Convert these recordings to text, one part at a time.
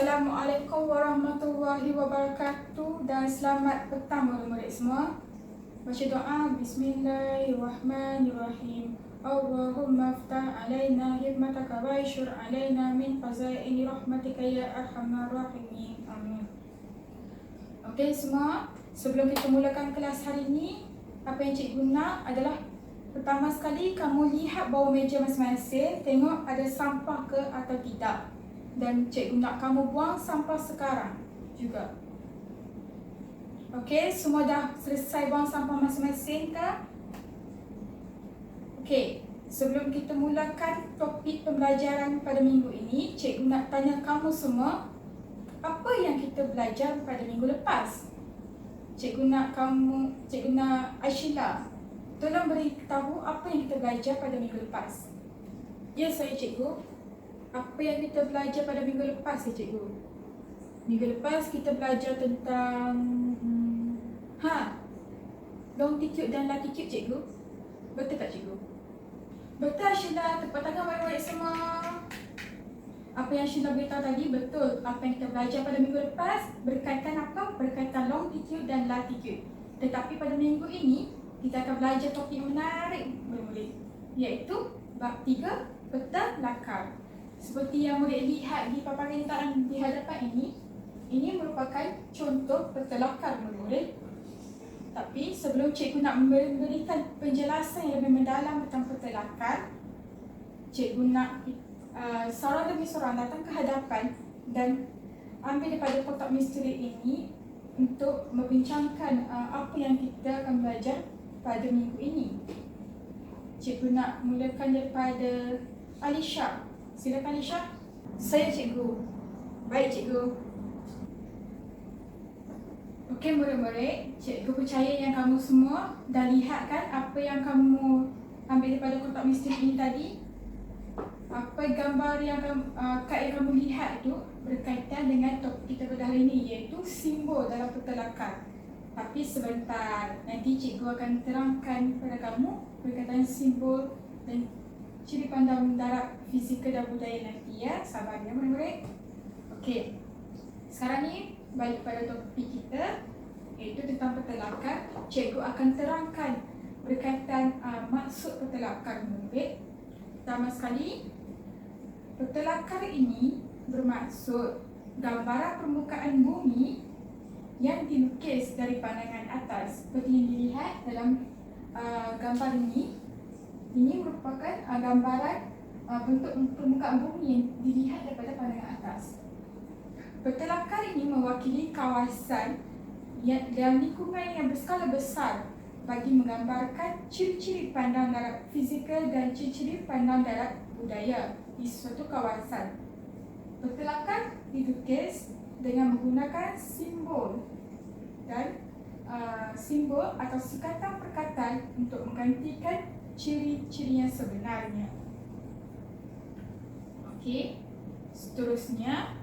Assalamualaikum warahmatullahi wabarakatuh dan selamat petang murid-murid semua. Baca doa Bismillahirrahmanirrahim. Allahumma aftah alaina hikmataka wa yashur alaina min fazaini rahmatika ya arhamar rahimin. Amin. Okey semua, sebelum kita mulakan kelas hari ini, apa yang cikgu nak adalah pertama sekali kamu lihat bawah meja masing-masing, tengok ada sampah ke atau tidak. Dan cikgu nak kamu buang sampah sekarang juga. Okey, semua dah selesai buang sampah masing-masing ke? Okey, sebelum kita mulakan topik pembelajaran pada minggu ini, cikgu nak tanya kamu semua, apa yang kita belajar pada minggu lepas? Cikgu nak Aishila, tolong beritahu apa yang kita belajar pada minggu lepas. Ya, saya cikgu. Apa yang kita belajar pada minggu lepas ya cikgu? Minggu lepas kita belajar tentang longitude dan latitude cikgu. Betul tak cikgu? Betul Sheila, tepuk tangan murid-murid semua. Apa yang Sheila beritahu tadi betul. Apa yang kita belajar pada minggu lepas berkaitan apa? Berkaitan longitude dan latitude. Tetapi pada minggu ini kita akan belajar topik menarik murid-murid, iaitu bab 3 peta lakar. Seperti yang murid lihat di paparan di hadapan ini merupakan contoh peta lakar murid-murid. Tapi sebelum cikgu nak memberikan penjelasan yang lebih mendalam tentang peta lakar, cikgu nak seorang demi seorang datang ke hadapan dan ambil daripada kotak misteri ini untuk membincangkan apa yang kita akan belajar pada minggu ini. Cikgu nak mulakan daripada Alisha. Silakan Alisha. Saya cikgu. Baik cikgu. Okey murid-murid, cikgu percaya yang kamu semua dah lihat kan apa yang kamu ambil daripada kotak misteri ini tadi. Apa gambar yang kad yang kamu lihat itu berkaitan dengan topik kita pada hari ini, iaitu simbol dalam peta lakar. Tapi sebentar, nanti cikgu akan terangkan kepada kamu berkaitan simbol dan ciri pandang darat fizikal dan budaya nanti ya. Sabar ya murid-murid. Okey. Sekarang ni balik pada topik kita, iaitu tentang peta lakar. Cikgu akan terangkan berkaitan maksud peta lakar murid. Pertama sekali, peta lakar ini bermaksud gambaran permukaan bumi yang dilukis dari pandangan atas. Seperti yang dilihat dalam gambar ini. Ini merupakan gambaran bentuk permukaan bumi yang dilihat daripada pandangan atas. Peta lakar ini mewakili kawasan dan lingkungan yang berskala besar bagi menggambarkan ciri-ciri pandang darat fizikal dan ciri-ciri pandang darat budaya di suatu kawasan. Peta lakar dilukis dengan menggunakan simbol dan simbol atau sukatan perkataan untuk menggantikan ciri-ciri yang sebenarnya. Okey, seterusnya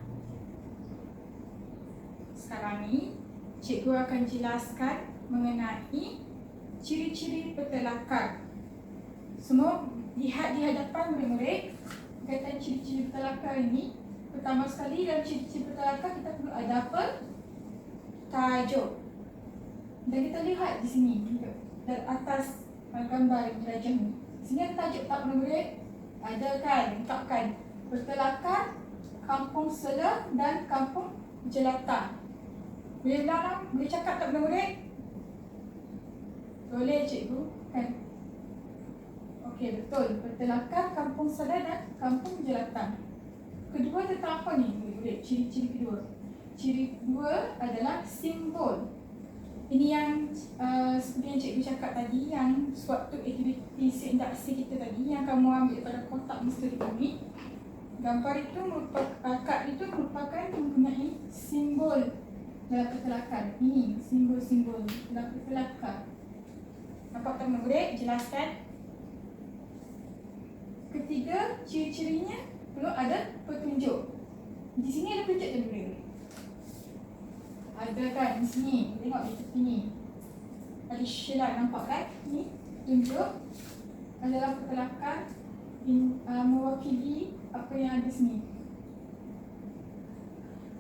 sekarang ni cikgu akan jelaskan mengenai ciri-ciri peta lakar. Semua lihat di hadapan murid-murid berkaitan ciri-ciri peta lakar ini. Pertama sekali dalam ciri-ciri peta lakar kita perlu ada apa? Tajuk. Dan kita lihat di sini di atas gambar jelajah ni. Sini ada tajuk tak murid-murid? Ada kan? Lengkapkan. Peta lakar Kampung Sela dan Kampung Jelata. Boleh bilang? Boleh cakap tak murid-murid? Boleh cikgu kan? Okey betul. Peta lakar Kampung Sela dan Kampung Jelata. Kedua tentang apa ni murid-murid? Ciri-ciri kedua. Ciri kedua adalah simbol. Ini yang seperti yang cikgu cakap tadi, yang suatu aktiviti seindaksi kita tadi yang kamu ambil daripada kotak misteri ini. Gambar itu merupakan, kad itu merupakan mempunyai simbol dalam peta lakar. Ini simbol-simbol dalam peta lakar. Nampak tak murid? Jelaskan. Ketiga, ciri-cirinya perlu ada petunjuk. Di sini ada petunjuk tak murid? Ada kan di sini, tengok di tepi ni. Ada Sheila nampak kan? Ni tunjuk adalah peta lakar mewakili apa yang ada sini.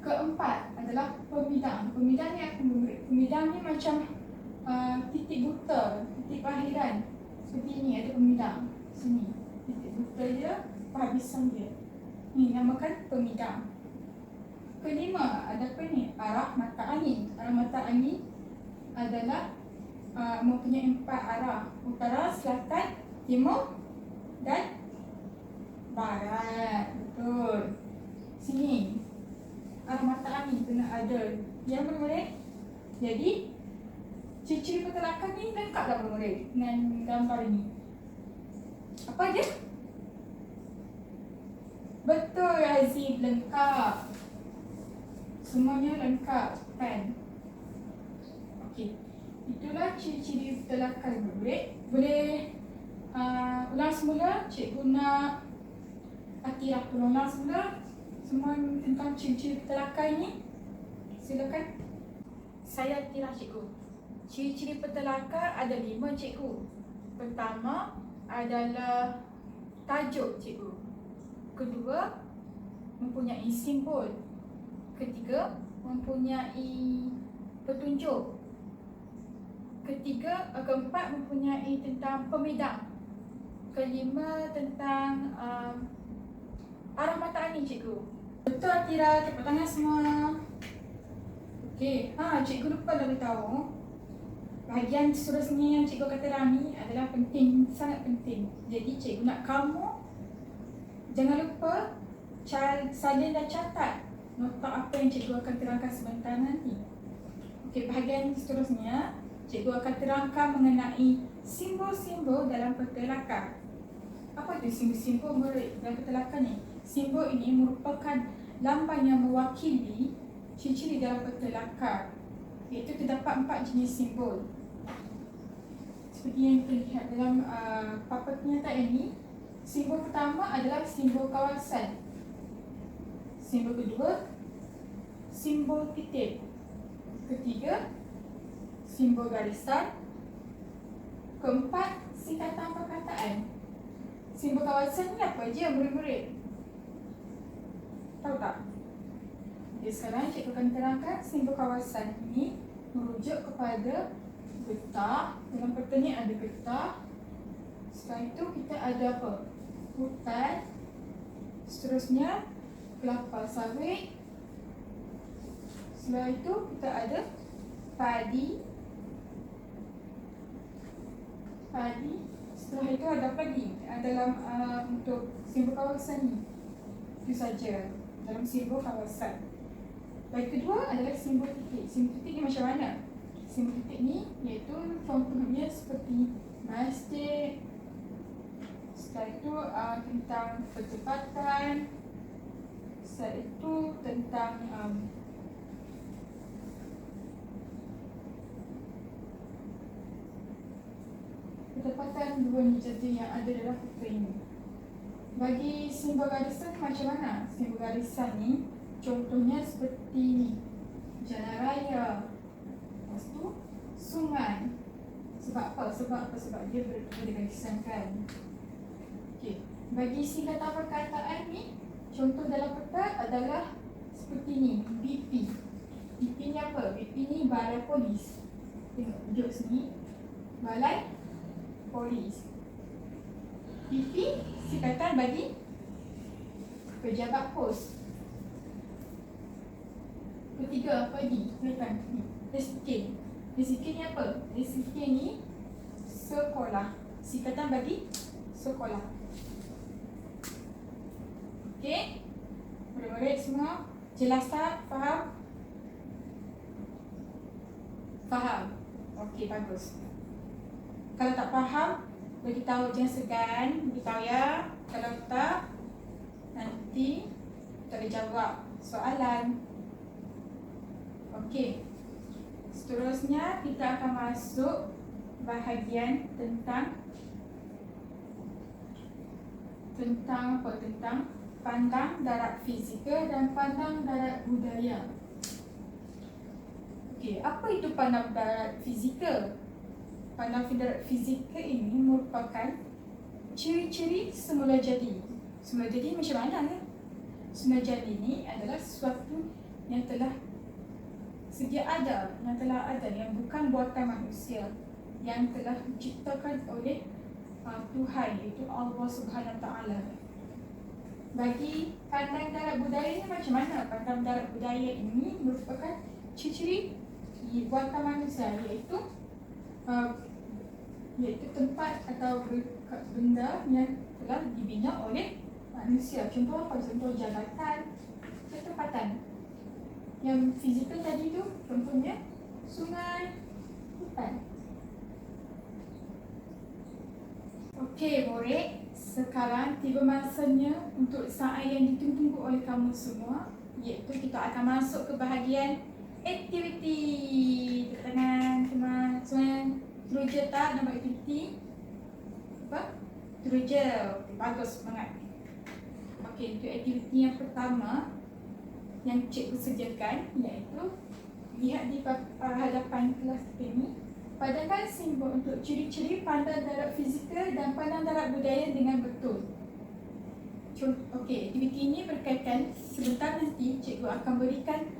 Keempat adalah pemidang. Pemidang ni apa? Pemidang ni macam titik buta, titik akhiran. Seperti ini ada pemidang. Sini. Titik buta dia, penghabisan dia. Ni namakan pemidang. Kelima, ada apa ni? Arah mata angin. Arah mata angin adalah mempunyai 4 arah. Utara, selatan, timur dan barat. Betul. Sini. Arah mata angin kena ada. Yang murid-murid. Jadi, ciri-ciri pertelakan ni lengkap tak murid-murid dengan gambar ini? Apa dia? Betul Azif, lengkap. Semuanya lengkap kan? Okey. Itulah ciri-ciri pertelakan murid. Boleh ulang semula. Cikgu nak Atirah ulang semula semua tentang ciri-ciri pertelakan ini. Silakan. Saya Atirah cikgu. Ciri-ciri pertelakan ada 5 cikgu. Pertama adalah tajuk cikgu. Kedua, mempunyai simbol. Ketiga, mempunyai petunjuk. Keempat, mempunyai tentang pemidang. Kelima, tentang arah mata angin cikgu. Betul Atira, tepuk tangan semua. Okey, cikgu lupa dah beritahu. Bahagian seterusnya yang cikgu kata Rami adalah penting, sangat penting. Jadi cikgu nak kamu jangan lupa salin dan catat nota apa yang cikgu akan terangkan sebentar nanti. Okey, bahagian seterusnya cikgu akan terangkan mengenai simbol-simbol dalam pertelakan. Apa itu simbol-simbol murid dalam pertelakan ni? Simbol ini merupakan lambang yang mewakili ciri-ciri dalam pertelakan. Iaitu terdapat 4 jenis simbol. Seperti yang terlihat dalam papan penyataan ini. Simbol pertama adalah simbol kawasan. Simbol kedua, simbol titik. Ketiga, simbol garisan. Keempat, singkatan perkataan. Simbol kawasan ni apa je murid-murid? Tahu tak? Jadi sekarang cikgu akan terangkan simbol kawasan ini merujuk kepada getah. Dalam peta ni ada getah. Setelah itu kita ada apa? Hutan. Seterusnya kelapa sawit. Setelah itu kita ada padi. Setelah itu ada apa lagi dalam untuk simbol kawasan ni? Itu saja dalam simbol kawasan. Baik, kedua adalah simbol titik. Simbol titik ni macam mana? Simbol titik ni iaitu contohnya seperti masjid. Setelah itu tentang percepatan. Setelah itu tentang ketepatan dua nijaja yang ada dalam peta ini. Bagi simbol garisan macam mana? Simbol garisan ni contohnya seperti ni. Jalan raya. Lepas tu sungai. Sebab apa? Sebab dia bergarisankan. Okey. Bagi singkatan perkataan ni, contoh dalam peta adalah seperti ni. BP. BP ni apa? BP ni balai polis. Tengok duduk sini. Balai polis. BP singkatan bagi pejabat pos. Ketiga apa lagi? Disiplin. Disiplin ni apa? Disiplin ni sekolah. Singkatan bagi sekolah. Okey? Murid-murid semua jelas tak? Faham? Faham? Okey, bagus. Kalau tak faham, beritahu, jangan segan. Beritahu ya. Kalau tak, nanti tak boleh jawab soalan. Okey. Seterusnya kita akan masuk bahagian tentang apa? Tentang pandang darat fizikal dan pandang darat budaya. Okey, apa itu pandang darat fizikal? Pandang darat fizikal ini merupakan ciri-ciri semula jadi. Semula jadi macam mana kan? Semula jadi ni adalah sesuatu yang sedia ada, yang telah ada, yang bukan buatan manusia, yang telah diciptakan oleh Tuhan, iaitu Allah Subhanahu Wa Taala. Bagi pandang darat budaya ni macam mana? Pandang darat budaya ini merupakan ciri-ciri buatan manusia, iaitu tempat atau benda yang telah dibina oleh manusia. Contoh apa? Contoh jabatan, tempatan. Yang fizikal tadi tu contohnya sungai, hutan. Okey, murid, sekarang tiba masanya untuk saat yang ditunggu oleh kamu semua, iaitu kita akan masuk ke bahagian aktiviti. Tepuk tangan semua. Teruja tak nama aktiviti? Apa? Teruja. Okay, bagus, semangat. Okey, untuk aktiviti yang pertama yang cikgu sediakan, iaitu lihat di hadapan kelas ini, padankan simbol untuk ciri-ciri pandang darat fizikal dan pandang darat budaya dengan betul. Okey, aktiviti ini berkaitan, sebentar nanti cikgu akan berikan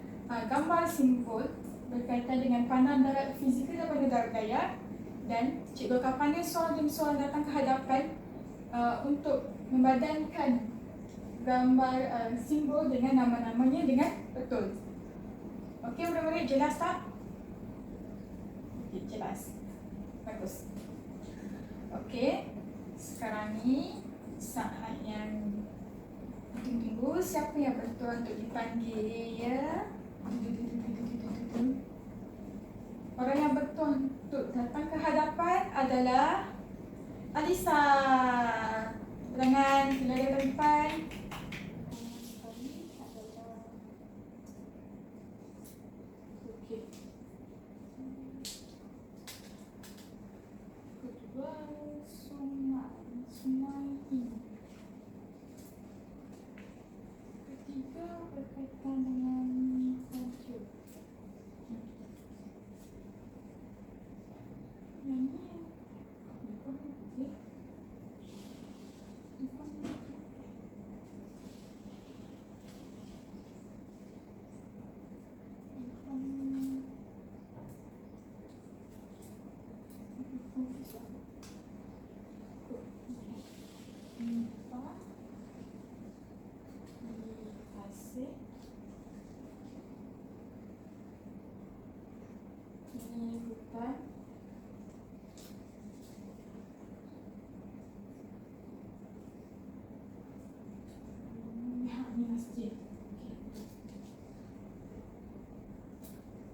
gambar simbol berkaitan dengan pandang darat fizikal dan pandang darat budaya, dan cikgu akan panggil soalan demi soalan datang ke hadapan untuk membadankan gambar simbol dengan nama-namanya dengan betul. Okey, murid-murid, jelas tak? Okey, jelas. Bagus. Okey, sekarang ni saat yang tunggu siapa yang betul untuk dipanggil ya? Orang yang betul untuk datang ke hadapan adalah Alisa. Tangan, sila dia ke depan. Okey. Kedua, sungai ini. Ketiga, berkaitan dengan salju. Yang ni hutan. Ini masjid.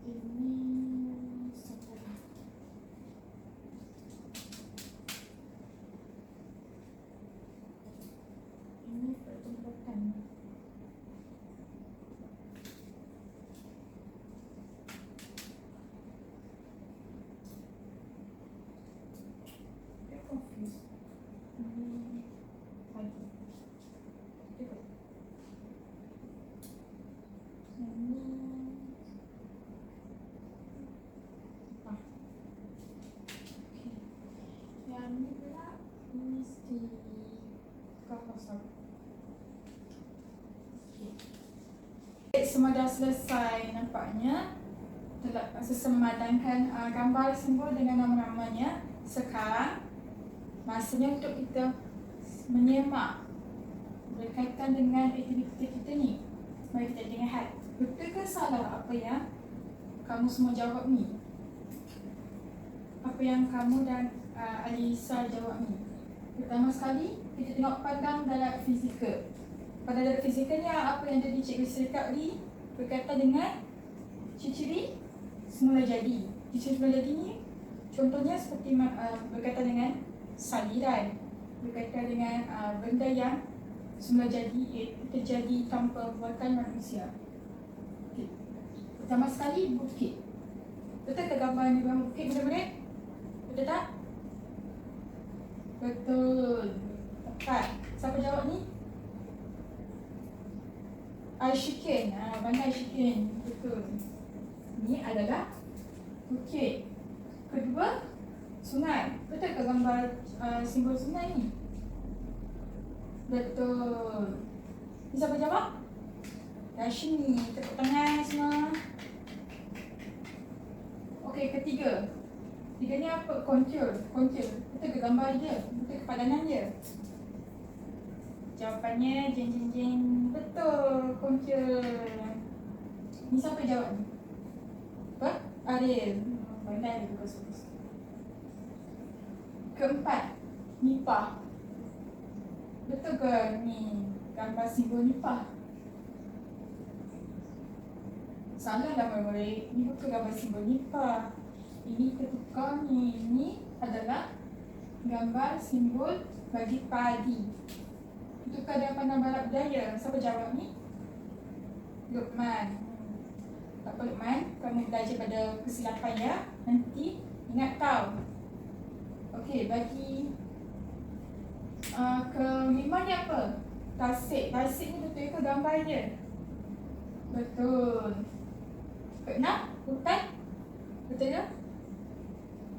Ini sekolah. Ini pertempuran. Confused. Ini pagi. Cukup. Ini apa? Okay. Yang ni pula mesti kosong. Okay. Semua dah selesai nampaknya. Telah selesai memadankan gambar simbol dengan nama-namanya. Sekarang masanya untuk kita menyemak berkaitan dengan aktiviti kita ni. Mari kita lihat, betul ke salah apa yang kamu semua jawab ni? Apa yang kamu dan Alisa jawab ni? Pertama sekali, kita tengok pandang darat fizikal. Pandang darat fizikal ni apa yang jadi cikgu serikat tadi berkaitan dengan ciri-ciri semula jadi. Ciri-ciri semula jadi ni contohnya seperti berkaitan dengan saliran, berkaitan dengan benda yang semula jadi, iaitu terjadi tanpa buatan manusia. Okay. Pertama sekali, bukit. Betul tak gambar ni gambar bukit benar-benar? Betul tak? Betul. Tepat. Siapa jawab ni? Aishiken. Bandar Aishiken. Betul. Ini adalah bukit. Kedua, sungai. Betul tak gambar simbol sungai ni? Betul. Ni siapa jawab? Rashmi. Tepuk tangan semua. Tiga ni apa? Kontur. Betul ke gambar dia? Betul ke padanan dia? Jawapannya jeng jeng jeng. Betul, kontur. Ni siapa jawab ni? Apa? Ariel. Pandai dia bagus. Keempat, nipah. Betul ke ni gambar simbol nipah? Salah lah murid. Ni bukan gambar simbol nipah. Ini kita tukar ni. Ini adalah gambar simbol bagi padi. Tukar dengan pandang barat budaya. Siapa jawab ni? Luqman. Tak apa Luqman, kamu belajar pada kesilapan ya. Nanti ingat tahu. Okey, bagi kelima ni apa? Tasik. Tasik ni betul ke gambar dia? Betul. Keenam, hutan. Betul ke?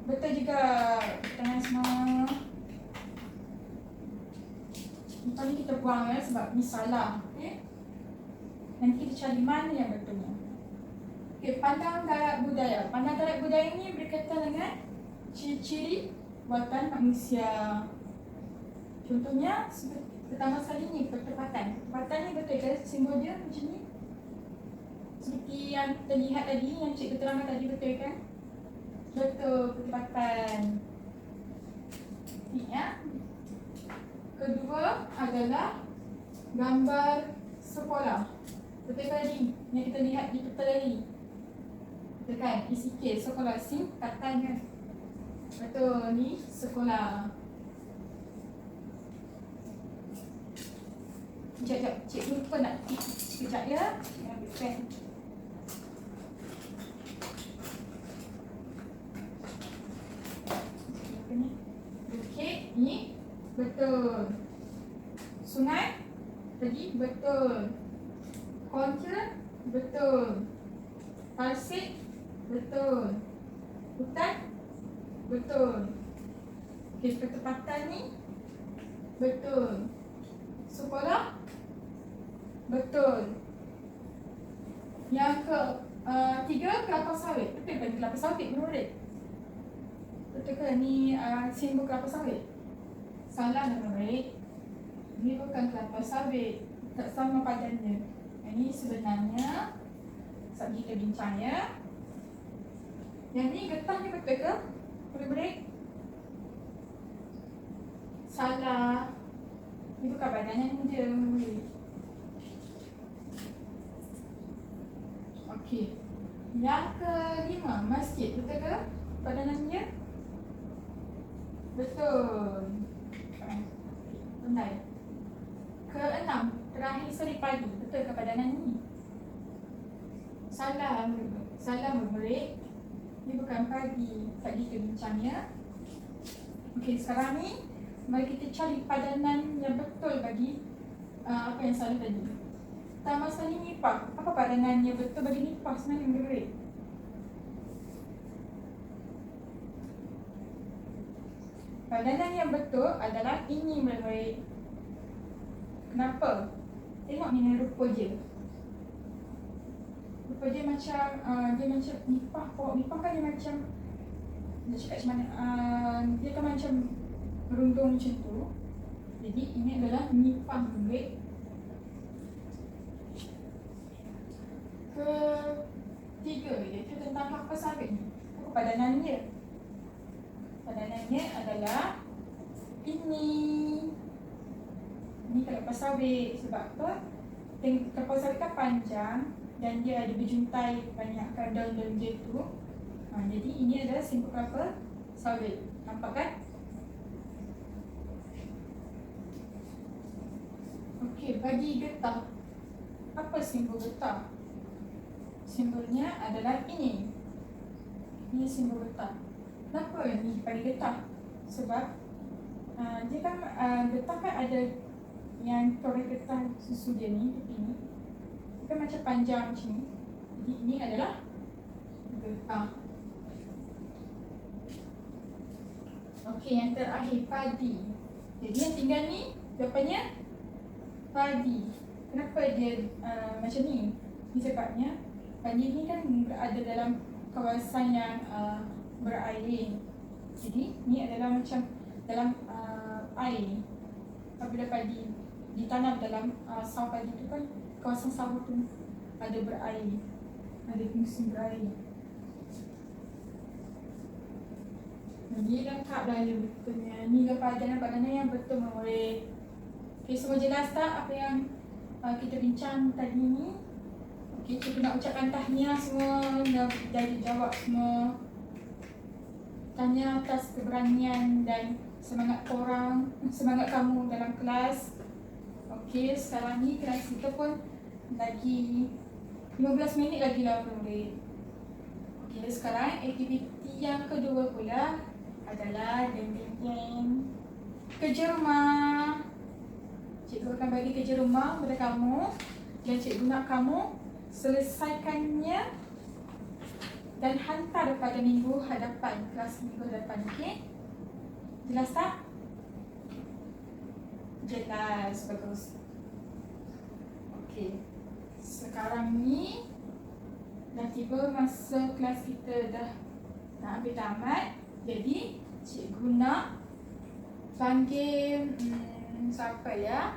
Betul juga. Tangan semua. Lepas ni kita buang ya, sebab ni salah. Okay? Nanti kita cari mana yang betulnya. Okay, pandang darat budaya. Pandang darat budaya ni berkaitan dengan ciri-ciri buatan manusia. Contohnya, pertama sekali ni, pertempatan. Pertempatan ni betul ke simbol dia macam ni? Seperti yang terlihat tadi, yang cikgu terangkan tadi, betul kan? Betul, pertempatan. Ni ya. Kedua adalah gambar sekolah. Betul tadi yang kita lihat di peta tadi. Betul kan? Isikil sekolah singkatan kan? Betul, ni sekolah. Sekejap, cikgu lupa nak tip sekejap ya. Ambil pen. Okey, ni betul. Sungai tadi betul. Kontra betul. Tasik betul. Hutan betul. Okey, pertempatan ni betul. Sekolah betul. Yang ke tiga, kelapa sawit. Betul kan kelapa sawit murid? Betul ke ni simbol kelapa sawit? Salah lah murid. Ini bukan kelapa sawit. Tak sama padannya. Ini sebenarnya saat kita bincang ya. Yang ni getah ni betul ke? Murid-murid? Salah. Ini bukan badannya dia murid. Okey. Yang kelima, masjid. Betul ke padanannya? Betul. Pandai. Keenam, terakhir sekali padi. Betul ke padanan ni? Salah. Salah murid. Ini bukan padi. Tadi kita bincang ya. Okey, sekarang ni mari kita cari padanan yang betul bagi apa yang salah tadi. Pertama sekali nipah. Apa padanan yang betul bagi nipah sebenarnya murid? Padanan yang betul adalah ini murid-murid. Kenapa? Tengok ni rupa dia. Rupa dia macam dia macam nipah. Pokok nipah kan dia macam, dia cakap macam mana, dia kan macam merundung macam tu. Jadi ini adalah nipah murid. Ketiga, iaitu tentang kelapa sawit ni. Apa padanan dia? Padanannya adalah ini. Ini kelapa sawit. Sebab apa? Kelapa sawit kan panjang dan dia ada berjuntai banyakkan daun-daun dia tu. Jadi ini adalah simbol kelapa sawit. Nampak kan? Okey, bagi getah. Apa simbol getah? Simbolnya adalah ini. Ini simbol getah. Kenapa ni bagi getah? Sebab dia kan getah kan ada yang toreh getah susu dia ni, ini. Dia kan macam panjang macam ni. Jadi ini adalah getah. Okey, yang terakhir padi. Jadi yang tinggal ni jawapannya padi. Kenapa dia macam ni? Ni sebabnya padi ni kan berada dalam kawasan yang berair. Jadi ni adalah macam dalam air ni. Apabila padi ditanam dalam sawah padi tu kan, kawasan sawah tu ada berair, ada musim berair. Ni lengkap dah betulnya. Ni padanan yang betul murid. Okay, semua jelas tak apa yang kita bincang tadi ni? Okay, cikgu nak ucapkan tahniah semua dah dijawab semua. Tanya atas keberanian dan semangat korang, semangat kamu dalam kelas. Okay, sekarang ni kelas kita pun lagi 15 minit lagi lah murid. Okay, sekarang aktiviti yang kedua pula adalah kerja rumah. Cikgu akan bagi kerja rumah kepada kamu dan cikgu nak kamu selesaikannya dan hantar pada minggu hadapan, kelas minggu hadapan. Okey? Jelas tak? Jelas, bagus. Okey. Sekarang ni dah tiba masa kelas kita dah nak ambil tamat. Jadi cikgu nak panggil siapa ya?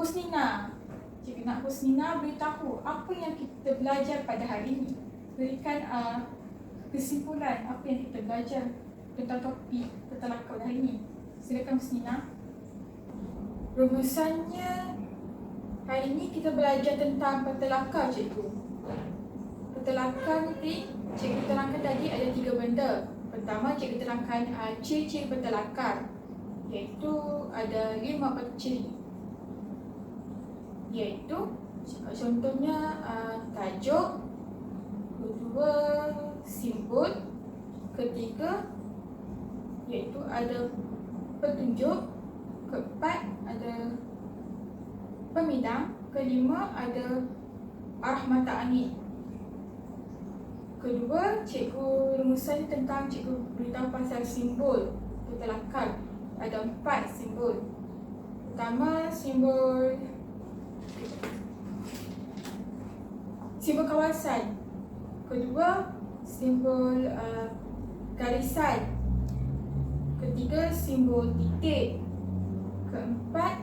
Husnina. Cikgu nak Husnina beritahu apa yang kita belajar pada hari ini. Berikan kesimpulan apa yang kita belajar tentang topik petelakar hari ini. Silakan Husnina. Rumusannya hari ini kita belajar tentang petelakar cikgu. Petelakar ni cikgu terangkan tadi ada 3 benda. Pertama, cikgu terangkan ciri-ciri petelakar, iaitu ada 5 ciri. Iaitu contohnya tajuk, kedua simbol, ketiga iaitu ada petunjuk, keempat ada pemidang, kelima ada arah mata angin. Kedua, cikgu rumusan tentang cikgu beritahu pasal simbol petelakar. Ada 4 simbol. Pertama, simbol kawasan. Kedua, simbol garisan. Ketiga, simbol titik. Keempat,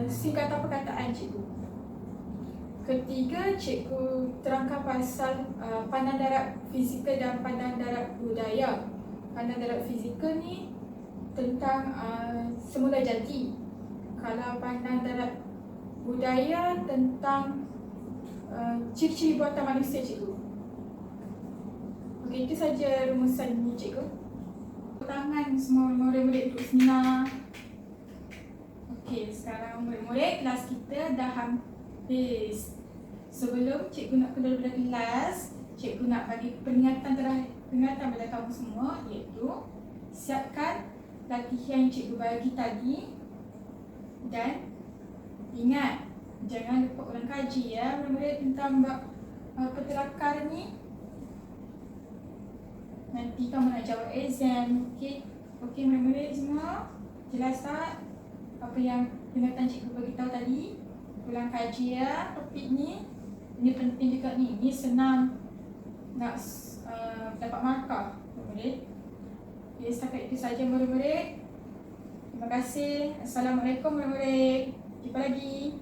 singkatan perkataan cikgu. Ketiga, cikgu terangkan pasal pandang darat fizikal dan pandang darat budaya. Pandang darat fizikal ni tentang semula jadi. Kalau pandang darat budaya tentang ciri-ciri buatan manusia cikgu. Okey, itu saja rumusan ni cikgu. Tangan semua murid-murid untuk Husnina. Okey, sekarang murid-murid kelas kita dah habis. Sebelum cikgu nak keluar daripada kelas, cikgu nak bagi peringatan pada kamu semua, iaitu siapkan latihan yang cikgu bagi tadi dan ingat jangan lupa ulang kaji ya murid-murid tentang petelakar ni. Nanti kamu nak jawab exam. Okey murid-murid semua, jelas tak apa yang peringatan cikgu bagi tahu tadi? Ulang kaji ya topik ni. Ini penting juga ni. Ini senang nak dapat markah murid-murid. Jadi setakat itu saja murid-murid. Terima kasih. Assalamualaikum murid-murid. Jumpa lagi.